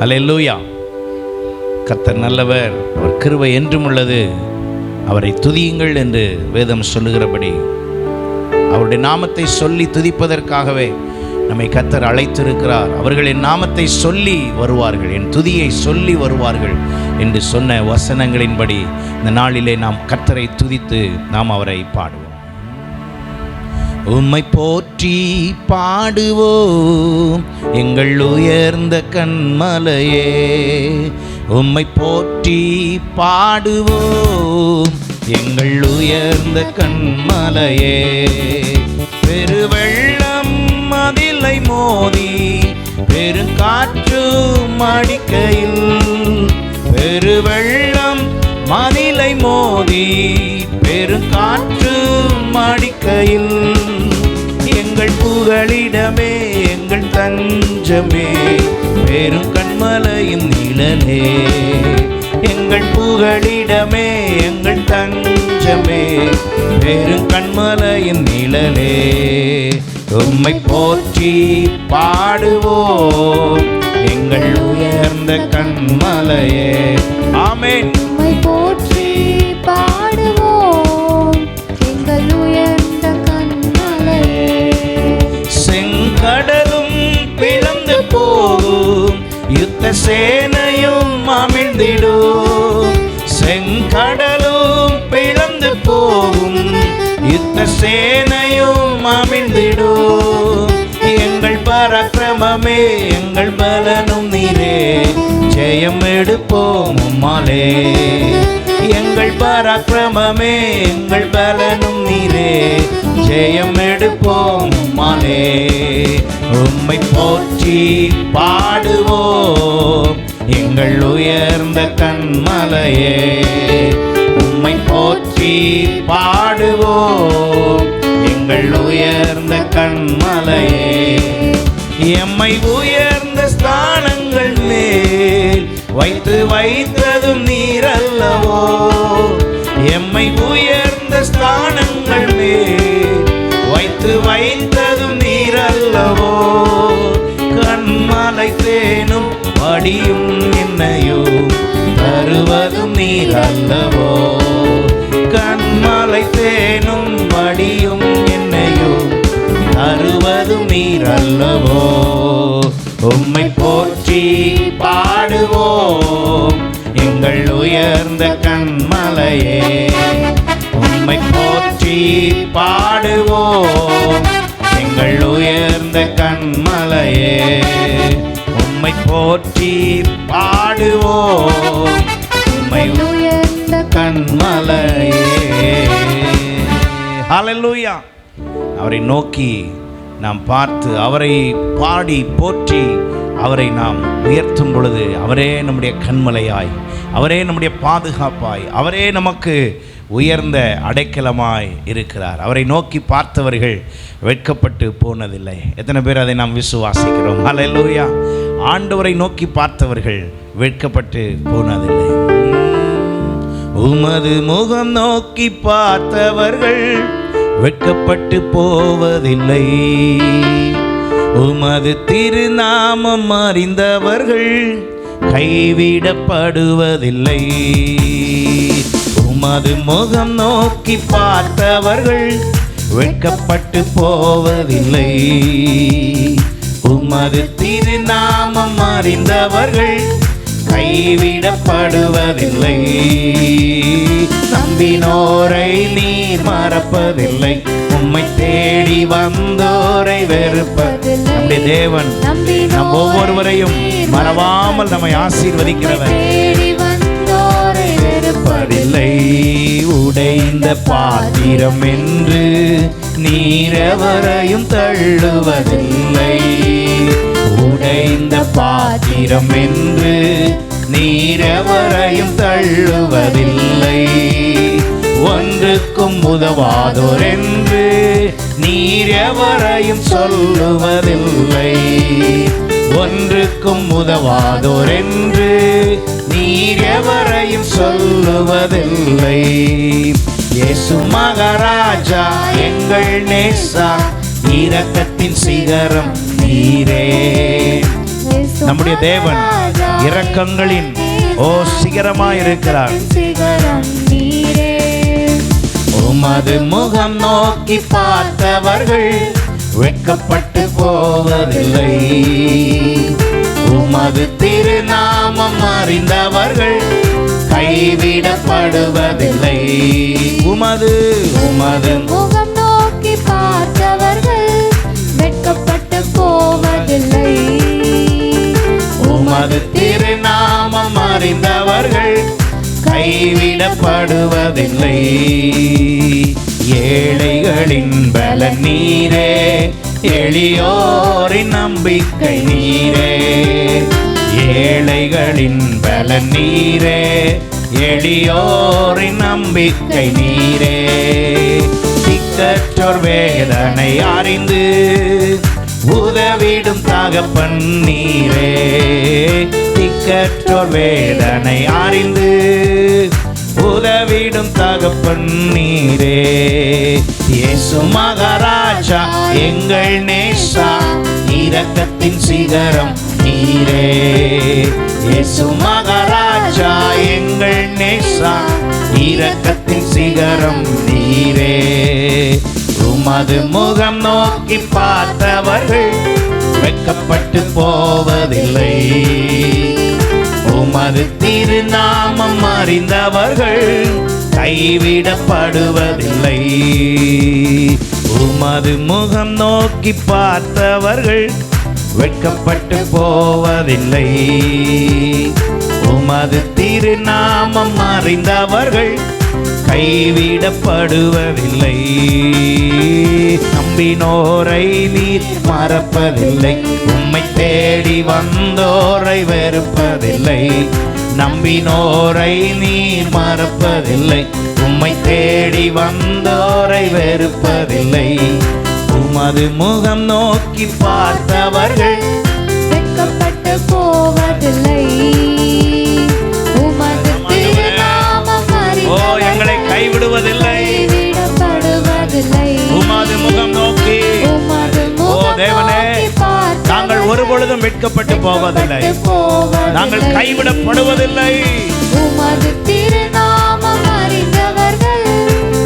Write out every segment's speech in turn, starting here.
அல்லேலூயா. கர்த்தர் நல்லவர், அவர் கிருபை என்றும் உள்ளது, அவரை துதியுங்கள் என்று வேதம் சொல்லுகிறபடி அவருடைய நாமத்தை சொல்லி துதிப்பதற்காகவே நம்மை கர்த்தர் அழைத்திருக்கிறார். அவர்கள் என் நாமத்தை சொல்லி வருவார்கள், என் துதியை சொல்லி வருவார்கள் என்று சொன்ன வசனங்களின்படி இந்த நாளிலே நாம் கர்த்தரை துதித்து நாம் அவரை பாடுவோம். உம்மை போற்றி பாடுவோம் எங்கள் உயர்ந்த கன்மலையே, உம்மை போற்றி பாடுவோம் எங்கள் உயர்ந்த கன்மலையே. பெருவெள்ளம் மதிலை மோதி பெருங்காற்று மடிக்கையில், பெருவெள்ளம் மதிலை மோதி பெருங்காற்று மடிக்கையில், எங்கள் புகலிடமே எங்கள் தஞ்சமே பெரும் கன்மலையின் நிழலே, எங்கள் புகலிடமே எங்கள் தஞ்சமே பெரும் கன்மலையின் நிழலே. உம்மை போற்றி பாடுவோம் எங்கள் உயர்ந்த கன்மலையே. ஆமென். உம்மை போற்றி பாடுவோம் எங்கள் உயர்ந்த கன்மலையே. செங்கடலும் பிளந்து போகும் யுத்த சேனையும் அமிழ்ந்திடும், செங்கடலும் பிளந்து போகும் யுத்த சேனையும் அமிழ்ந்திடும், எங்கள் பராக்கிரமமே எங்கள் பலனும் நீரே ஜெயம் எடுப்போம் உம்மாலே, எங்கள் பராக்கிரமமே எங்கள் பலனும் நீரே ஜெயம் எடுப்போம் உம்மாலே. உம்மை போற்றி பாடுவோம் எங்கள் உயர்ந்த கன்மலையே, உம்மை போற்றி பாடுவோம் எங்கள் உயர்ந்த கன்மலையே. எம்மை உயர்ந்த ஸ்தானங்கள் மேல் வைத்ததும் நீரல்லவோ, எம்மை உயர்ந்த ஸ்தானங்கள் மேல் வைத்ததும் நீரல்லவோ, கன்மலை தேனும் படியும் என்னையோ தருவதும் நீரல்லவோ, கன்மலை தேனும் படியும் என்னையோ தருவதும் நீரல்லவோ. உம்மை போற்றி பாடுவோம் எங்கள் உயர்ந்த கன்மலையே, உம்மை போற்றி பாடுவோம் எங்கள் உயர்ந்த கன்மலையே, உம்மை போற்றி பாடுவோம் உம்மை உயர்ந்த கன்மலையே. ஹல்லேலூயா. அவரை நோக்கி நாம் பார்த்து அவரை பாடி போற்றி அவரை நாம் உயர்த்தும் பொழுது அவரே நம்முடைய கன்மலையாய், அவரே நம்முடைய பாதுகாப்பாய், அவரே நமக்கு உயர்ந்த அடைக்கலமாய் இருக்கிறார். அவரை நோக்கி பார்த்தவர்கள் வெட்கப்பட்டு போனதில்லை. எத்தனை பேர் அதை நாம் விசுவாசிக்கிறோம்? ஹல்லேலூயா. ஆண்டவரை நோக்கி பார்த்தவர்கள் வெட்கப்பட்டு போனதில்லை. உமது முகம் நோக்கி பார்த்தவர்கள் வெட்கப்பட்டு போவதில்லை, உமது திருநாமம் அறிந்தவர்கள் கைவிடப்படுவதில்லை, உமது முகம் நோக்கி பார்த்தவர்கள் வெட்கப்பட்டு போவதில்லை, உமது திருநாமம் அறிந்தவர்கள் கைவிடப்படுவதில்லை. நம்பினோரை நீர் மறப்பதில்லை, உம்மை தேடி வந்தோரை வெறுப்பதில்லை. நம்முடைய தேவன் நம் ஒவ்வொருவரையும் மறவாமல் நம்மை ஆசீர்வதிக்கிறவர். வெறுப்பதில்லை. உடைந்த பாத்திரம் என்று நீர் எவரையும் தள்ளுவதில்லை, உடைந்த பாத்திரம் என்று நீர் எவரையும் தள்ளுவதில்லை, ஒன்றுக்கும் உதவாதோர் என்று நீர் எவரையும் சொல்லுவதில்லை, ஒன்றுக்கும் உதவாதோர் என்று நீர் எவரையும் சொல்லுவதில்லை. இயேசு மகாராஜா எங்கள் நேசா, இரக்கத்தின் சிகரம் நீரே. நம்முடைய தேவன் இரக்கங்களின் சிகரமாயிருக்கிறார். சிகரம் நீரே. உமது முகம் நோக்கி பார்த்தவர்கள் வெட்கப்பட்டு போவதில்லை. உமது திருநாமம் அறிந்தவர்கள் கைவிடப்படுவதில்லை. உமது முகம் நோக்கி பார்த்தவர்கள் வெட்கப்பட்டு போவதில்லை. உமது திருநாமம் அறிந்தவர்கள் கைவிடப்படுவதில்லை. ஏழைகளின் பலன் நீரே, எளியோரின் நம்பிக்கை நீரே. ஏழைகளின் பலன் நீரே, எளியோரின் நம்பிக்கை நீரே. திக்கற்றோர் வேதனை அறிந்து உதவிடும் தகப்பன் நீரே. திக்கற்றோர் வேதனை அறிந்து உதவிடும் தகப்பன் நீரே. இயேசு மகாராஜா எங்கள் நேசா, இரக்கத்தின் சிகரம் நீரே. இயேசு மகாராஜா எங்கள் நேசா, இரக்கத்தின் சிகரம் நீரே. உமது முகம் நோக்கி பார்த்தவர்கள் வெட்கப்பட்டு போவதில்லை. உமது திருநாமம் அறிந்தவர்கள் கைவிடப்படுவதில்லை. உமது முகம் நோக்கி பார்த்தவர்கள் வெட்கப்பட்டு போவதில்லை. உமது திருநாமம் அறிந்தவர்கள் கைவிடப்படுவதில்லை. நம்பினோரை நீர் மறப்பதில்லை. உம்மை தேடி வந்தோரை வெறுப்பதில்லை. நம்பினோரை நீர் மறப்பதில்லை. உம்மை தேடி வந்தோரை வெறுப்பதில்லை. உமது முகம் நோக்கி பார்த்தவர்கள் வெட்கப்பட்டு போவதில்லை. உமது திருநாமம் அறிந்தவர்கள் எங்களை கைவிடுவதில்லை. கைவிடப்படுவதில்லை. உமது முகம் நோக்கி தேவனே, நாங்கள் ஒருபொழுதும் வெட்கப்பட்டு போவதில்லை. நாங்கள் கைவிடப்படுவதில்லை. உமது திருநாமம் அறிந்தவர்கள்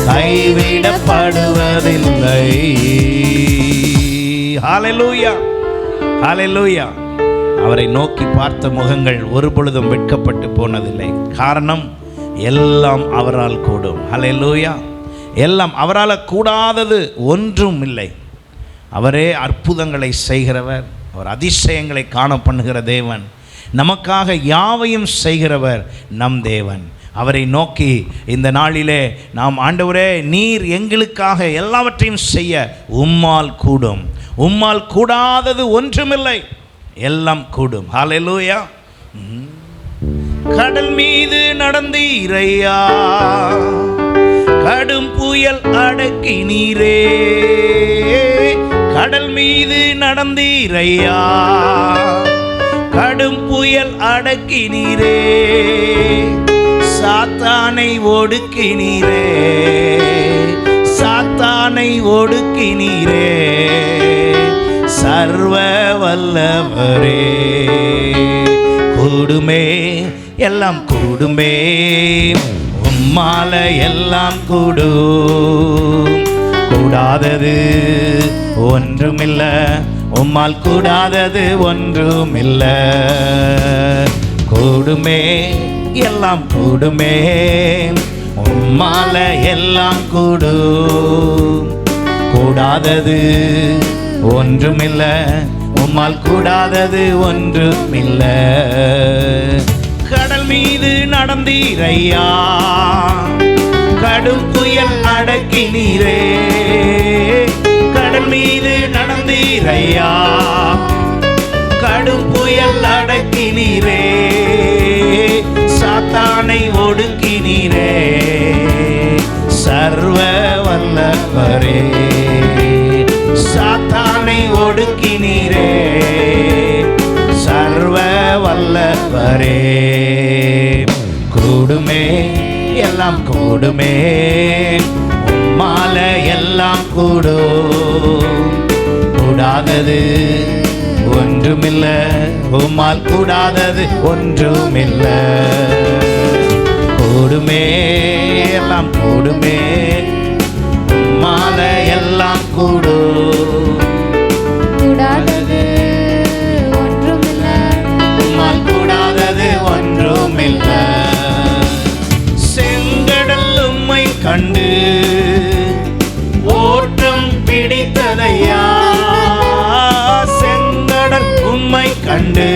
கைவிடப்படுவதில்லை. ஹல்லேலூயா, ஹல்லேலூயா. அவரை நோக்கி பார்த்த முகங்கள் ஒருபொழுதும் வெட்கப்பட்டு போனதில்லை. காரணம், எல்லாம் அவரால் கூடும். ஹல்லேலூயா. எல்லாம் அவரால் கூடாதது ஒன்றும் இல்லை. அவரே அற்புதங்களை செய்கிறவர். அவர் அதிசயங்களை காண பண்ணுகிற தேவன். நமக்காக யாவையும் செய்கிறவர் நம் தேவன். அவரை நோக்கி இந்த நாளிலே நாம், ஆண்டவரே நீர் எங்களுக்காக எல்லாவற்றையும் செய்ய உம்மால் கூடும். உம்மால் கூடாதது ஒன்றுமில்லை, எல்லாம் கூடும். ஹல்லேலூயா. கடல் மீது நடந்தீரையா, கடும் புயல் அடக்கி நீரே. கடல் மீது நடந்தீரையா, கடும் புயல் அடக்கி நீரே. சாத்தானை ஒடுக்கி நீரே, சாத்தானை ஒடுக்கி நீரே. சர்வ வல்லவரே, கூடுமே எல்லாம் கூடுமே. உம்மால எல்லாம் கூடும். கூடாதது ஒன்றுமில்ல, உம்மால் கூடாதது ஒன்றுமில்ல. கூடுமே எல்லாம் கூடுமே. உம்மால எல்லாம் கூடும். கூடாதது ஒன்றுமில்ல, உம்மால் கூடாதது ஒன்றுமில்ல. கடல் மீது நடந்தீரையா, கடும் புயல் அடக்கி நீரே. கடல் மீது நடந்தீரையா, கடும் புயல் அடக்கி நீரே. சாத்தானை ஒடுக்கி நீரே. சர்வ வல்லவரே, சாத்தானை ஒடுக்கி நீரே. சர்வ வல்லவரே, கூடுமே எல்லாம் கூடுமே. உம்மால எல்லாம் கூடும். கூடாதது ஒன்றுமில்ல, உம்மால் கூடாதது ஒன்றுமில்ல. கூடுமே, எல்லாம் கூடுமே, உம்மால எல்லாம் கூடும். கூடாதது ஒன்றுமில்ல, உம்மால் கூடாதது ஒன்றுமில்ல. செங்கடல் உம்மை கண்டு ஓட்டம் பிடித்ததையா, செங்கடல் உம்மை கண்டு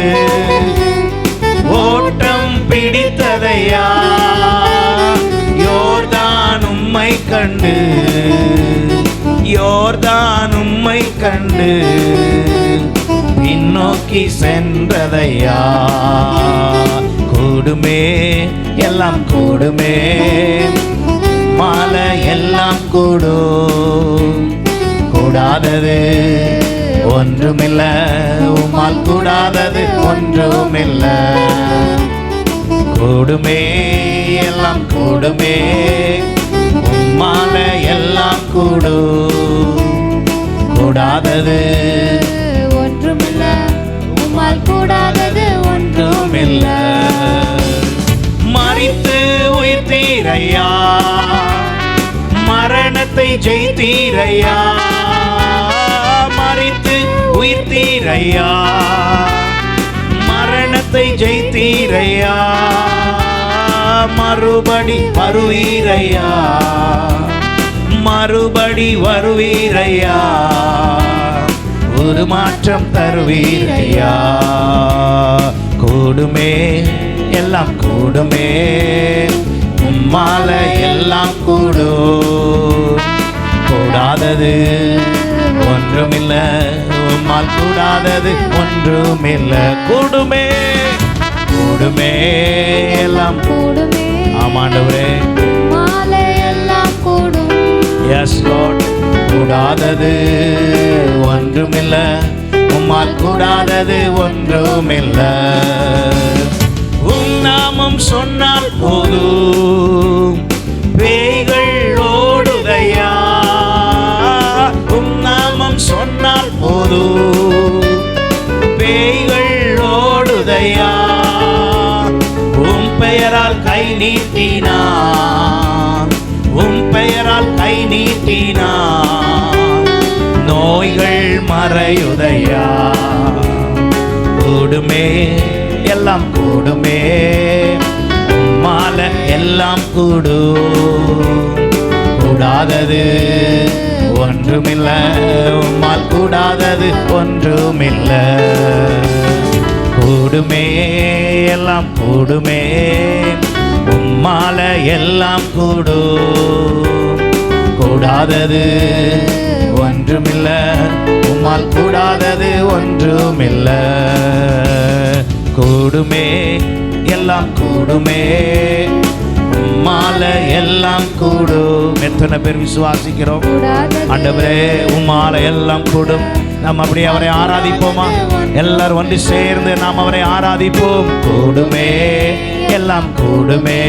ஓட்டம் பிடித்ததையா, யோர்தான் உம்மை கண்டு, யோர்தான் உம்மை கண்டு பின்னோக்கி சென்றதையா. கூடுமே, எல்லாம் கூடுமே, மாலை எல்லாம் கூடும். கூடாதது ஒன்றுமில்ல, உம்மால் கூடாதது ஒன்றுமில்ல. கூடுமே, எல்லாம் கூடுமே, உம்மால எல்லாம் கூடும். கூடாதது ஒன்றுமில்ல, உம்மால் கூடாதது ஒன்றுமில்ல. மரித்து உயிர்த்தீரையா, மரணத்தை ஜெயித்தீரையா, மரித்து உயிர்த்தீரையா, மரணத்தை ஜெயித்தீரையா, மறுபடி வருவீரையா, மறுபடி வருவீரையா, ஒரு மாற்றம் தருவீரையா. கூடுமே, எல்லாம் கூடுமே, உம்மால எல்லாம் கூடும். கூடாதது ஒன்றுமில்ல, உம்மால் கூடாதது ஒன்றுமில்ல. கூடுமே, கூடுமே, எல்லாம் கூடுமே, ஆமாண்டவரே, மாலை எல்லாம் கூடும். Yes lord. கூடாதது ஒன்றுமில்ல, உம்மால் கூடாதது ஒன்றுமில்ல. உம் நாமம் சொன்னால் போதும், பேய்கள் ஓடுதையா. உம் நாமம் சொன்னால் போதும், பேய்கள் ஓடுதையா. உம் பெயரால் கை நீட்டினான், உம் பெயரால் கை நீட்டினான், நோய்கள் மறையுதையா. கூடுமே, எல்லாம் கூடுமே, உம்மால எல்லாம் கூடும். கூடாதது ஒன்றுமில்ல, உம்மால் கூடாதது ஒன்றுமில்ல. கூடுமே, எல்லாம் கூடுமே, உம்மால எல்லாம் கூடும். கூடாதது ஒன்றுமில்ல, உம்மால் கூடாதது ஒன்றுமில்ல. கூடுமே, எல்லாம் கூடுமே, உம்மால எல்லாம் கூடும். எத்தனை பேர் விசுவாசிக்கிறோம்? ஆண்டவரே, உம்மால எல்லாம் கூடும். நாம் அப்படியே அவரை ஆராதிப்போமா? எல்லாரும் ஒன்று சேர்ந்து நாம் அவரை ஆராதிப்போம். கூடுமே, எல்லாம் கூடுமே,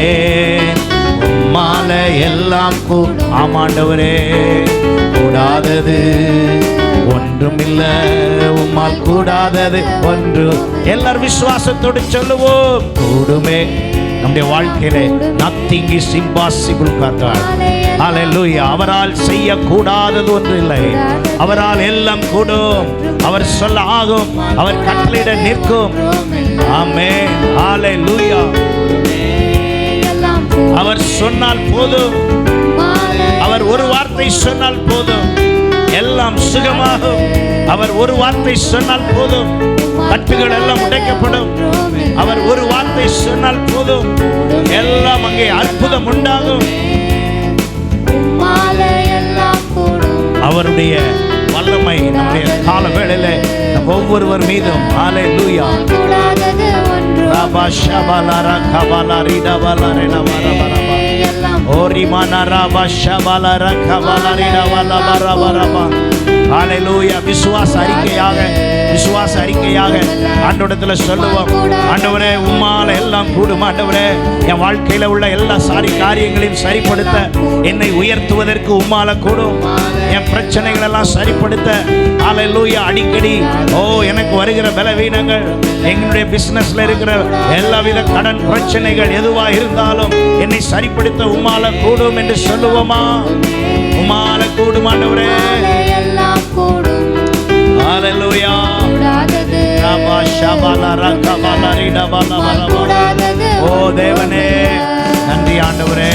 உம்மால எல்லாம் கூடும். ஆமாண்டவரே, கூடாதது ஒன்றுமில்ல, உம்மால் கூடாதது ஒன்று. எல்லாரும் விசுவாசத்தோடு சொல்லுவோம். கூடுமே. நம்முடைய வாழ்க்கையிலே nothing is impossible God. ஹalleluya. அவரால் செய்யக்கூடாதது ஒன்று இல்லை. அவரால் எல்லாம் கூடும். அவர் சொல்ல ஆகும், அவர் கட்டளையிட நிற்கும். ஆமென். ஹalleluya. அவர் சொன்னால் போதும், அவர் ஒரு வார்த்தை சொன்னால் போதும், எல்லாம் சுகமாகும். அவர் ஒரு வார்த்தை சொன்னால் போதும், கட்டுகள் எல்லாம் உடைக்கப்படும். அவர் ஒரு வார்த்தை சொன்னால் போதும், எல்லாம் அங்கே அற்புதம் உண்டாகும். அவருடைய வல்லமை நம்முடைய கால வேளையிலே ஒவ்வொருவர் மீதும் ஹalleluya. ரபா ஷபலர கபலரி டபலர நவரபரபா ஓரி மனரபா ஷபலர கபலரி டவலபரபரபா ஹalleluya. விசுவாச அறிக்கையாக ஆண்டவரிடத்துல சொல்லுவோம். ஆண்டவரே, உம்மால எல்லாம் கூடும். ஆண்டவரே, என் வாழ்க்கையில உள்ள எல்லா காரியங்களையும் சரிப்படுத்த, என்னை உயர்த்துவதற்கு உம்மால கூடும். என் பிரச்சனைகள் எல்லாம் சரிப்படுத்த ஹalleluya. அடிக்கடி எனக்கு வருகிற பலவீனங்கள், எங்களுடைய பிசினஸ்ல இருக்கிற எல்லாவித கடன் பிரச்சனைகள் எதுவா இருந்தாலும் என்னை சரிப்படுத்த உம்மால கூடும் என்று சொல்லுவோமா? உம்மால கூடும் ஆண்டவரே. எல்லாம் கூடும். ஹalleluya. கூடாதது ஓ தேவனே, நன்றி ஆண்டவரே,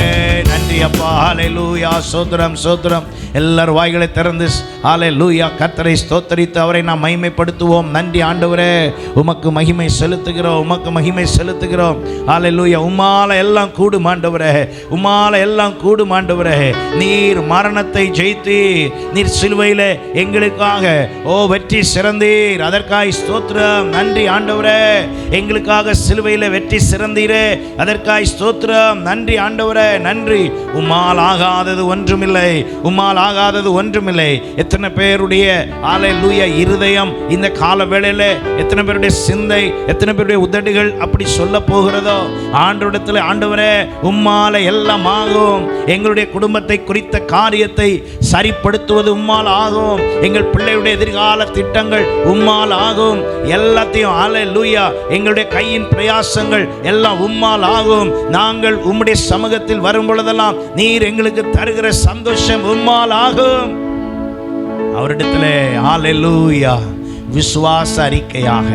நன்றி அப்பா. ஹalleluya. சோத்திரம் சோத்திரம். எல்லாரும் வாய்களை திறந்து ஹalleluya கர்த்தரை ஸ்தோத்திரித்து அவரை நாம் மகிமைப்படுத்துவோம். நன்றி ஆண்டவரே, உமக்கு மகிமை செலுத்துகிறோம், உமக்கு மகிமை செலுத்துகிறோம். ஹalleluya. உம்மால எல்லாம் கூடும் ஆண்டவரே, உம்மால எல்லாம் கூடும் ஆண்டவரே. நீர் மரணத்தை ஜெயித்து நீர் சிலுவையிலே எங்களுக்காக வெற்றி சிறந்தீர். அதற்காய் ஸ்தோத்திரம். நன்றி ஆண்டவரே, எங்களுக்காக சிலுவையிலே வெற்றி சிறந்தீரே, அதற்காய் ஸ்தோத்திரம். நன்றி ஆண்டவரே, நன்றி. உம்மால் ஆகாதது ஒன்றுமில்லை, உம்மால் ஆகாதது ஒன்றுமில்லை. எத்தனை பேருடைய ஹalleluya இருதயம் இந்த கால வேளையில, எத்தனை பேருடைய சிந்தை, எத்தனை பேருடைய உதடுகள் அப்படி சொல்ல போகிறதோ, ஆண்டவரிடத்தில் ஆண்டவரே உம்மால எல்லாம் ஆகும். எங்களுடைய குடும்பத்தை குறித்த காரியத்தை சரிப்படுத்துவது உம்மால் ஆகும். எங்கள் பிள்ளையுடைய எதிர்கால திட்டங்கள் உம்மால் ஆகும். எல்லாத்தையும் ஹalleluya எங்களுடைய கையின் பிரயாசங்கள் எல்லாம் உம்மால் ஆகும். நாங்கள் உம்முடைய சமூகத்தில் வரும் பொழுதெல்லாம் நீர் எங்களுக்கு தருகிற சந்தோஷம் உம்மால் ஆகும். அவரிடத்திலே ஹalleluya விசுவாச அறிக்கையாக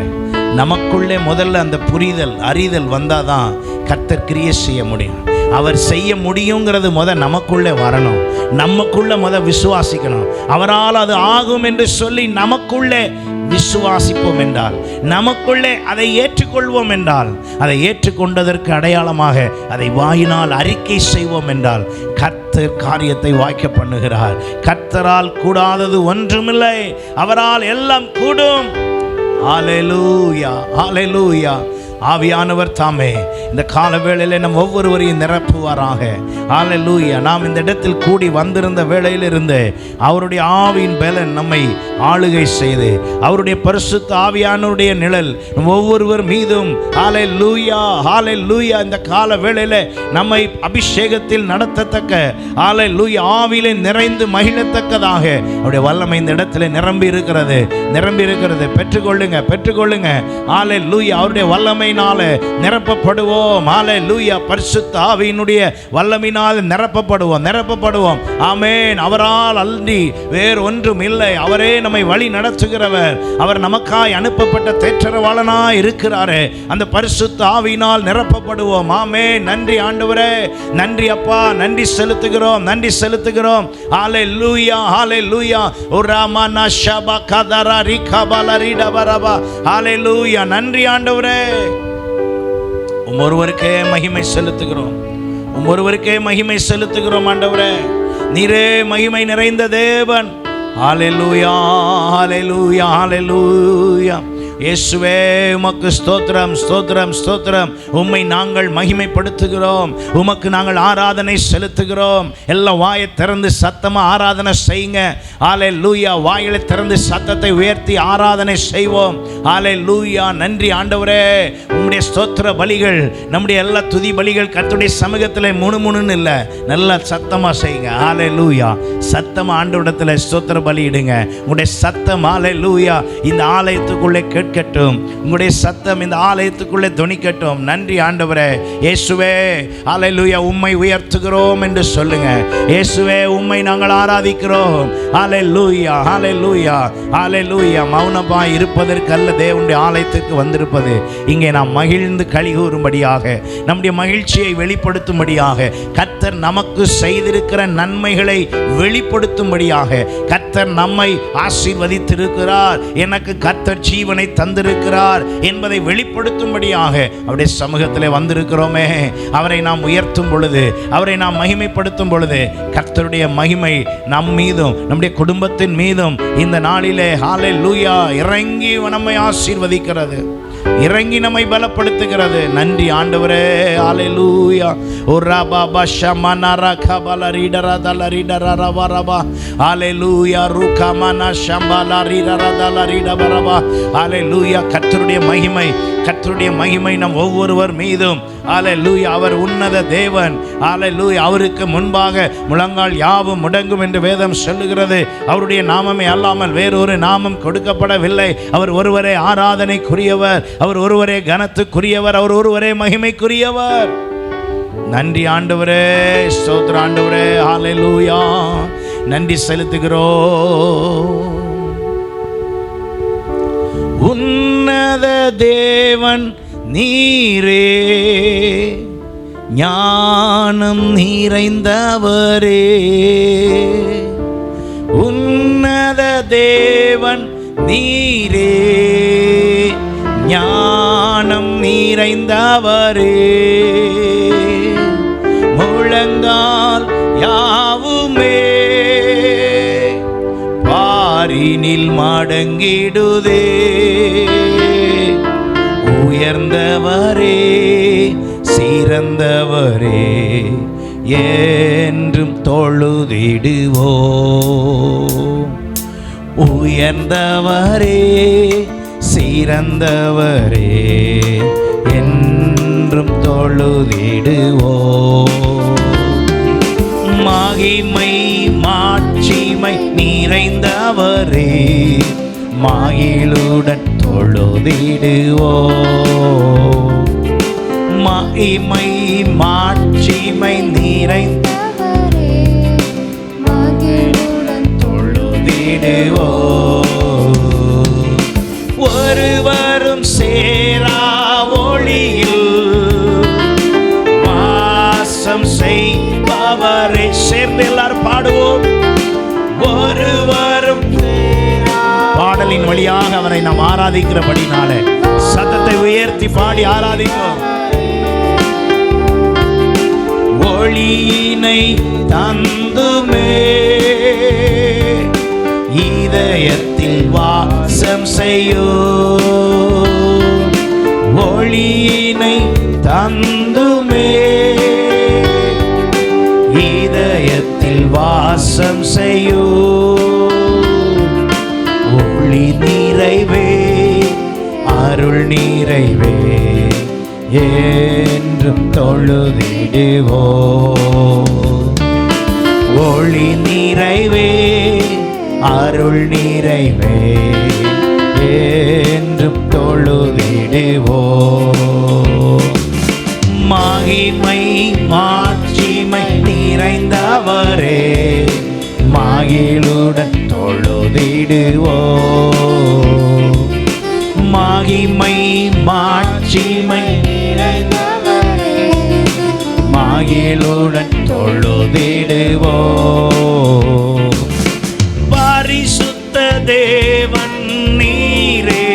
நமக்குள்ளே முதல்ல அந்த புரிதல் அறிதல் வந்தாதான் கர்த்தர் கிரியை செய்ய முடியும். அவர் செய்ய முடியுங்கிறது நமக்குள்ளே வரணும். நமக்குள்ள விசுவாசிக்கணும். அவரால் அது ஆகும் என்று சொல்லி நமக்குள்ளே விசுவாசிப்போம் என்றால், நமக்குள்ளே அதை ஏற்றுக்கொள்வோம் என்றால், அதை ஏற்றுக்கொண்டதற்கு அடையாளமாக அதை வாயினால் அறிக்கை செய்வோம் என்றால் கர்த்தர் காரியத்தை வாய்க்க பண்ணுகிறார். கர்த்தரால் கூடாதது ஒன்றுமில்லை, அவரால் எல்லாம் கூடும். ஹalleluya ஹalleluya. ஆவியானவர் தாமே இந்த கால வேளையிலே நம் ஒவ்வொருவரையும் நிரப்புவாராக. ஹalleluya. நாம் இந்த இடத்தில் கூடி வந்திருந்த வேளையிலிருந்து அவருடைய ஆவியின் பலன் நம்மை ஆளுகை செய்து, அவருடைய பரிசுத்த ஆவியானவருடைய நிழல் நம் ஒவ்வொருவர் மீதும் ஹalleluya ஹalleluya இந்த கால வேளையிலே நம்மை அபிஷேகத்தில் நடத்தத்தக்க ஹalleluya ஆவியிலே நிறைந்து மகிழத்தக்கதாக அவருடைய வல்லமை இந்த இடத்துல நிரம்பி இருக்கிறது. பெற்றுக்கொள்ளுங்க. ஹalleluya அவருடைய வல்லமை நிரப்பப்படுவோம். ஹalleluya பரிசுத்த ஆவியினுடைய வல்லமையினால் நிரப்பப்படுவோம். ஆமென். அவரால் அன்றி வேறு ஒன்றும் இல்லை. அவரே நம்மை வழி நடத்துகிறவர். அவர் நமக்காய் அனுப்பப்பட்ட தேற்றரவாளனாய் இருக்கிறாரே. அந்த பரிசுத்த ஆவியினால் நிரப்பப்படுவோம். ஆமென். நன்றி ஆண்டவரே, நன்றி அப்பா, நன்றி செலுத்துகிறோம். ஹalleluya ஹalleluya. ஒராமனா ஷபா கதரா ரிகபலரிட பரபா. ஹalleluya. நன்றி ஆண்டவரே, ஒருவருக்கே மகிமை செலுத்துகிறோம். ஆண்டவரே, நீரே மகிமை நிறைந்த தேவன். ஹalleluya ஹalleluya ஹalleluya. இயேசுவே உமக்கு ஸ்தோத்திரம். உம்மை நாங்கள் மகிமைப்படுத்துகிறோம், உமக்கு நாங்கள் ஆராதனை செலுத்துகிறோம். எல்லாம் வாயை திறந்து சத்தமா ஆராதனை செய்யுங்க. ஹalleluya. வாயிலை திறந்து சத்தத்தை உயர்த்தி ஆராதனை செய்வோம். ஹalleluya. நன்றி ஆண்டவரே, உம்முடைய ஸ்தோத்திர பலிகள், நம்முடைய எல்லா துதி பலிகள் கர்த்தருடைய சமூகத்தில் முணுமுணுன்னு இல்லை, நல்லா சத்தமா செய்யுங்க. ஹalleluya. சத்தமா ஆண்டவரிடத்தில் ஸ்தோத்திர பலியிடுங்க. உங்களுடைய சத்தம் ஹalleluya இந்த ஆலயத்துக்குள்ளே கேட்கட்டும். உங்களுடைய சத்தம் இந்த ஆலயத்துக்குள்ளே துணிக்கட்டும். நன்றி ஆண்டவரே. இயேசுவே ஹalleluya உம்மை உயர்த்துகிறோம் என்று சொல்லுங்க. இயேசுவே உம்மை நாங்கள் ஆராதிக்கிறோம். ஹalleluya ஹalleluya ஹalleluya. மௌனமாய் இருப்பதற்கு அல்ல தேவனுடைய ஆலயத்திற்கு வந்திருப்பது. இங்கே நாம் மகிழ்ந்து களிகூறும்படியாக, நம்முடைய மகிழ்ச்சியை வெளிப்படுத்தும்படியாக, கர்த்தர் நமக்கு செய்திருக்கிற நன்மைகளை வெளிப்படுத்தும்படியாக, கர்த்தர் நம்மை ஆசீர்வதித்திருக்கிறார், எனக்கு கர்த்தர் ஜீவனை தந்திருக்கிறார் என்பதை வெளிப்படுத்தும்படியாக அவருடைய சமூகத்திலே வந்திருக்கிறோமே. அவரை நாம் உயர்த்தும் பொழுது, அவரை நாம் மகிமைப்படுத்தும் பொழுது கர்த்தருடைய மகிமை நம் மீதும் நம்முடைய குடும்பத்தின் மீதும் இந்த நாளிலே ஹalleluya இறங்கி நம்மை ஆசீர்வதிக்கிறது. இறங்கி நம்மை பலப்படுத்துகிறது. நன்றி ஆண்டவரே. ஹல்லேலூயா. ஓரபா பஷமனரா கபல ரிடரா தல ரிடரா ரவரபா. ஹல்லேலூயா. ருகமன ஷம்பல ரிடரா தல ரிடபரபா. ஹல்லேலூயா. கர்த்தருடைய மகிமை நம் ஒவ்வொருவர் மீதும். ஹல்லேலூயா. அவர் உன்னத தேவன். ஹல்லேலூயா. அவருக்கு முன்பாக முழங்கால் யாவும் முடங்கும் என்று வேதம் சொல்லுகிறது. அவருடைய நாமமே அல்லாமல் வேறொரு நாமம் கொடுக்கப்படவில்லை. அவர் ஒருவரே ஆராதனைக்குரியவர், அவர் ஒருவரே கனத்துக்குரியவர், அவர் ஒருவரே மகிமைக்குரியவர். நன்றி ஆண்டவரே. ஸ்தோத்திரம் ஆண்டவரே. ஹல்லேலூயா. நன்றி செலுத்துகிறோம். உன்னத தேவன் நீரே, ஞானம் நிறைந்தவரே. உன்னத தேவன் நீரே, ஞானம் நிறைந்தவரே. முழங்கால் யாவுமே பாரினில் மடங்கிடுதே. உயர்ந்தவரே, சிறந்தவரே, என்றும் தொழுதிடுவோம். உயர்ந்தவரே, சிறந்தவரே, என்றும் தொழுதிடுவோம். மகிமை மாட்சிமை நிறைந்தவரே, மகிழுடன் தொழுதிடுவோம். மகிமை மாட்சிமை நிறைந்தவரே, மகிழுடன் தொழுதிடுவோம். ஒருவரும் சேரா ஒளியில் வாசம் செய்பவரை. சேர்ந்து எல்லாரும் பாடுவோம். ஒருவரும் பாடலின் வழியாக அவரை நாம் ஆராதிக்கிறபடினால சத்தத்தை உயர்த்தி பாடி ஆராதிப்போம். ஒளியினை தந்துமே இதயத்தில் வாசம் செய்யும். ஒளியினை தந்துமே இதயத்தில் வாசம் செய்யும். ஒளி நிறைவே, அருள் நிறைவே, என்றும் தொழுதிடுவோம். ஒளி நிறைவே, அருள் நிறைவே, என்றும் தொழுதிடுவோம். மகிமை மாட்சிமை நிறைந்தவரே, மகிழுடன் தொழுதிடுவோம். மகிமை மாட்சிமை நிறைந்தவரே, மகிழுடன் தொழுதிடுவோம். பரிசுத்த தேவன் நீரே,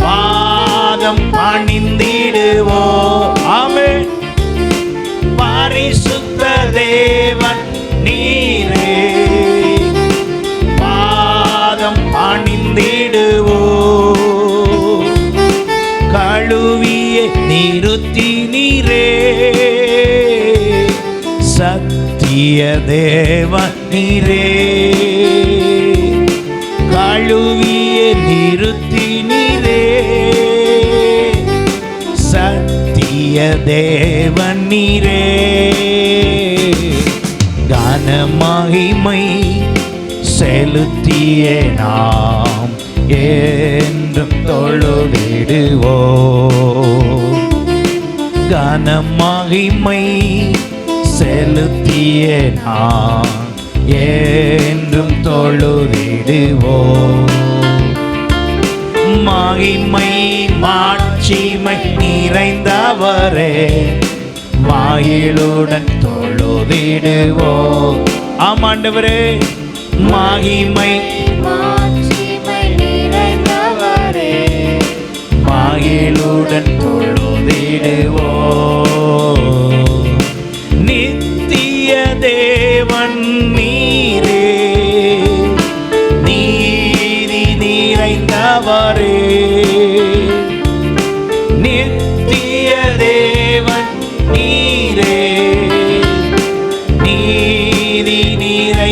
பாதம் பணிந்திடுவோம். ஆமென். பரிசுத்த தேவன் நீரே, பாதம் பணிந்திடுவோம். கழுவிய நிறுத்தி நீரே, சத்திய தேவன் நீரே. கழுவிய நிறுத்தி நீரே, சத்திய தேவன் நீரே. கன மகிமை செலுத்திய நாம் என்றும் தொழுதிடுவோம். கன மகிமை செலுத்திய நாம் என்றும் தொழுதிடுவோம். மகிமை மாட்சிமை நிறைந்தவரே, மகிழுடன் தொழுதிடுவோம். ஆமாண்டவரே. மகிமை மாட்சிமை நிறைந்தவரே, மகிழுடன் தொழுதிடுவோம். நித்திய தேவன் நீரே, நீதி நிறைந்தவரே,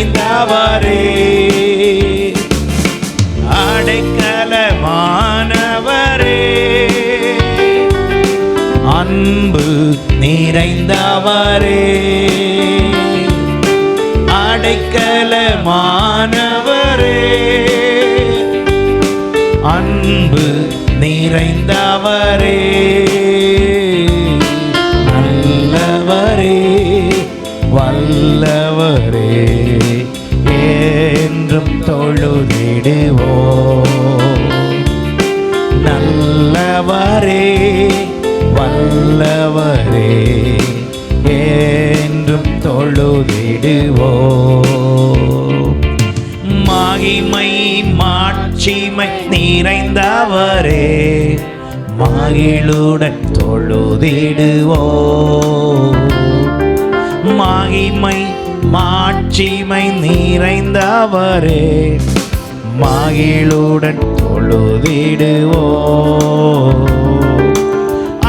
நிறைந்தவரே, அடைக்கலமானவரே, அன்பு நிறைந்தவரே, அடைக்கலமானவரே, அன்பு நிறைந்தவரே, நல்லவரே, வல்லவரே, என்றும் தொழுதிடுவோம். நல்லவரே, வல்லவரே, என்றும் தொழுதிடுவோம். மகிமை மாட்சிமை நிறைந்தவரே, மகிழுடன் தொழுதிடுவோம். மகிமை மாட்சிமை நிறைந்தவரே, மகிழுடன் தொழுதிடுவோம்.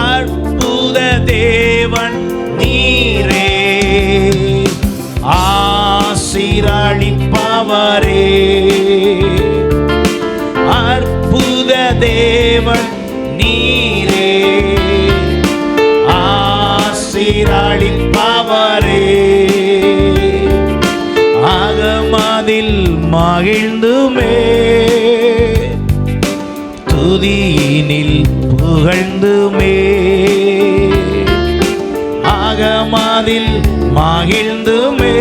அற்புத தேவன் நீரே, ஆசீர்வதிப்பவரே, அற்புத தேவன் நீரே, ஆசீர்வதிப்பவரே, அகமதில் மகிழ்ந்துமே, துதியினில் புகழ்ந்துமே, அகமதில் மகிழ்ந்துமே,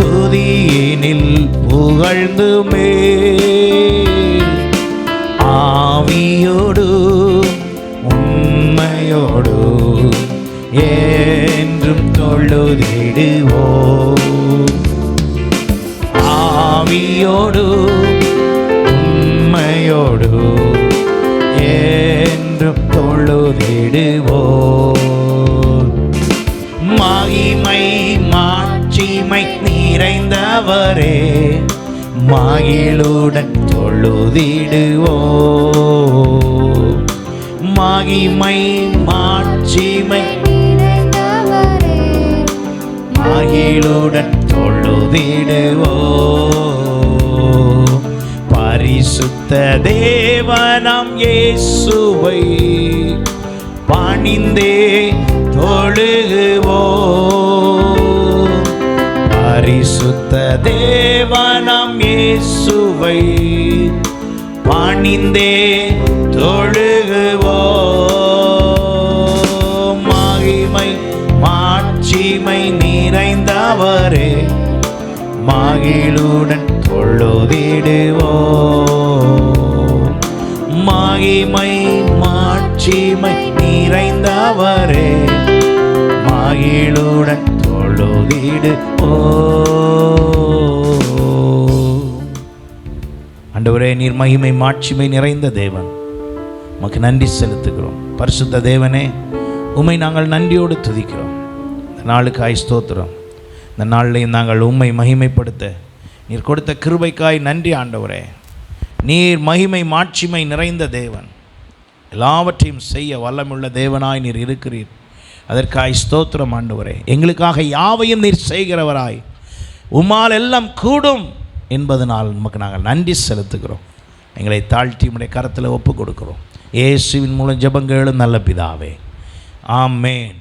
துதியினில் புகழ்ந்துமே, ஆவியோடு உண்மையோடு என்றும் தொழுதிடுவோம். ஆவியோடு உண்மையோடு என்றும் தொழுதிடுவோம். மகிமை மாட்சிமை நிறைந்தவரே, மகிழுடன் தொழுதிடுவோம். மகிமை மாட்சிமை நிறைந்தவரே, மகிழுடன் தொழுதிடுவோம். பரிசுத்த தேவனாம் இயேசுவை பணிந்தே தொழுகுவோம். பரிசுத்த தேவனாம் இயேசுவை பணிந்தே தொழுகுவோம். மகிமை மாட்சிமை நிறைந்தவரே, மகிழுடன் தொழுதிடுவோம். மகிமை மாட்சிமை நிறைந்தவரே, மகிழுடன் தொழுதிடுவோம். ஆண்டவரே, நீர் மகிமை மாட்சிமை நிறைந்த தேவன், உமக்கு நன்றி செலுத்துகிறோம். பரிசுத்த தேவனே, உம்மை நாங்கள் நன்றியோடு துதிக்கிறோம். இந்த நாளுக்காய் ஸ்தோத்திரம். இந்த நாளிலையும் நாங்கள் உம்மை மகிமைப்படுத்த நீர் கொடுத்த கிருபைக்காய் நன்றி ஆண்டவரே. நீர் மகிமை மாட்சிமை நிறைந்த தேவன், எல்லாவற்றையும் செய்ய வல்லமுள்ள தேவனாய் நீர் இருக்கிறீர். அதற்காய் ஸ்தோத்திரம் ஆண்டவரே. எங்களுக்காக யாவையும் நீர் செய்கிறவராய், உம்மால் எல்லாம் கூடும் என்பதனால் நமக்கு நாங்கள் நன்றி செலுத்துகிறோம். எங்களை தாழ்த்தி உம்முடைய கரத்தில் ஒப்பு கொடுக்கிறோம். இயேசுவின் மூலம் ஜெபங்களும் நல்ல பிதாவே, ஆமென்.